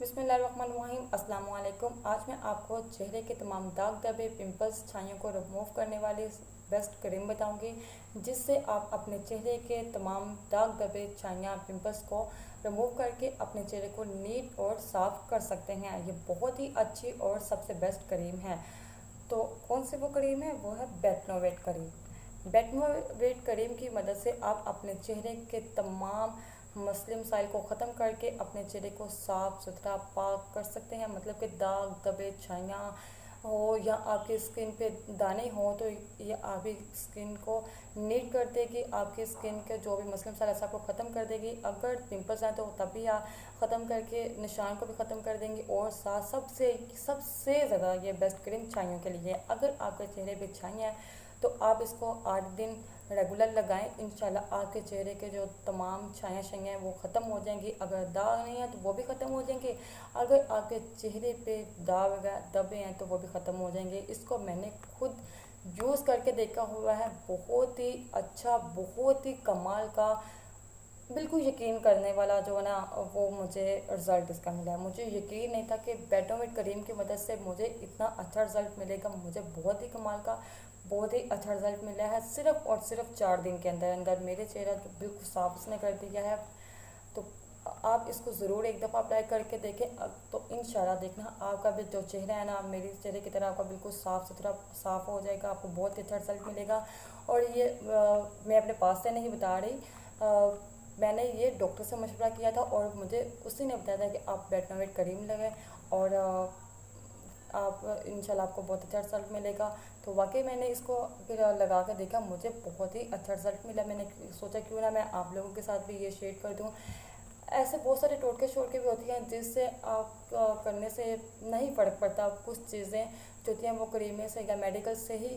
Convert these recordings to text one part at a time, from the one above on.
बिस्मिल्लाहिर्रहमानिर्रहीम अस्सलाम वालेकुम। आज मैं आपको चेहरे के तमाम दाग धब्बे, पिंपल्स, छाइयों को रिमूव करने वाली बेस्ट क्रीम बताऊंगी, जिससे आप अपने चेहरे के तमाम दाग धब्बे, छाइयाँ, पिंपल्स को रिमूव करके अपने चेहरे को नीट और साफ़ कर सकते हैं। ये बहुत ही अच्छी और सबसे बेस्ट क्रीम है। तो कौन सी वो क्रीम है? वो है बेटनोवेट क्रीम। बेटनोवेट क्रीम की मदद से आप अपने चेहरे के तमाम मसले मसाइल को ख़त्म करके अपने चेहरे को साफ़ सुथरा पाक कर सकते हैं। मतलब कि दाग धब्बे, छाइयाँ हो या आपकी स्किन पे दाने हो, तो ये आपकी स्किन को नीट कर देगी। आपकी स्किन के जो भी मसले मसाइल सबको ख़त्म कर देगी। अगर पिंपल्स हैं तो तब भी आप ख़त्म करके निशान को भी ख़त्म कर देंगी। और साथ सबसे सबसे ज़्यादा ये बेस्ट क्रीम छाइयों के लिए है। अगर आपके चेहरे पे छाइयाँ हैं तो आप इसको 8 दिन रेगुलर लगाएं। इंशाल्लाह आपके चेहरे के जो तमाम छाया हैं वो ख़त्म हो जाएंगी। अगर दाग नहीं है तो वो भी ख़त्म हो जाएंगे। अगर आपके चेहरे पे दाग धब्बे हैं तो वो भी ख़त्म हो जाएंगे। इसको मैंने खुद यूज़ करके देखा हुआ है। बहुत ही अच्छा, बहुत ही कमाल का, बिल्कुल यकीन करने वाला जो है ना, वो मुझे रिज़ल्ट इसका मिला है। मुझे यकीन नहीं था कि बेटनोवेट क्रीम की मदद से मुझे इतना अच्छा रिज़ल्ट मिलेगा। मुझे बहुत ही कमाल का, बहुत ही अच्छा रिज़ल्ट मिला है। सिर्फ़ और सिर्फ 4 दिन के अंदर अंदर मेरे चेहरा तो बिल्कुल साफ इसने कर दिया है। तो आप इसको ज़रूर एक दफ़ा अप्लाई करके देखें। अब तो इंशाल्लाह देखना आपका भी जो चेहरा है ना, मेरे चेहरे की तरह आपका बिल्कुल साफ़ सुथरा साफ़ हो जाएगा। आपको बहुत अच्छा रिज़ल्ट मिलेगा। और ये मैं अपने पास से नहीं बता रही, मैंने ये डॉक्टर से मशवरा किया था और मुझे उसी ने बताया था कि आप बेटनोवेट क्रीम लगाएं और आप इंशाल्लाह आपको बहुत अच्छा रिज़ल्ट मिलेगा। तो वाकई मैंने इसको फिर लगा कर देखा, मुझे बहुत ही अच्छा रिज़ल्ट मिला। मैंने सोचा क्यों ना मैं आप लोगों के साथ भी ये शेयर कर दूँ। ऐसे बहुत सारे टोटके शोटके भी होती हैं जिससे आप करने से नहीं फ़र्क पड़ता। कुछ चीज़ें जो होती हैं वो क्रीमें से या मेडिकल से ही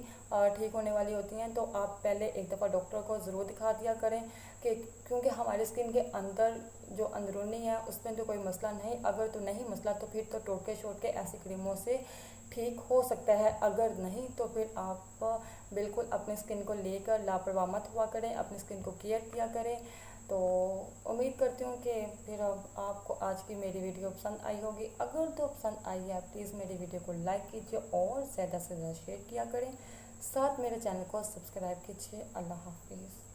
ठीक होने वाली होती हैं। तो आप पहले एक दफ़ा डॉक्टर को ज़रूर दिखा दिया करें कि क्योंकि हमारी स्किन के अंदर जो अंदरूनी है उसमें तो कोई मसला नहीं। अगर तो नहीं मसला तो फिर तो टोटके शोटके ऐसी क्रीमों से ठीक हो सकता है। अगर नहीं तो फिर आप बिल्कुल अपनी स्किन को लेकर लापरवाह मत हुआ करें, अपनी स्किन को केयर किया करें। तो उम्मीद करती हूँ कि फिर आपको आज की मेरी वीडियो पसंद आई होगी। अगर तो पसंद आई है प्लीज़ मेरी वीडियो को लाइक कीजिए और ज़्यादा से ज़्यादा शेयर किया करें। साथ मेरे चैनल को सब्सक्राइब कीजिए। अल्लाह हाफिज़।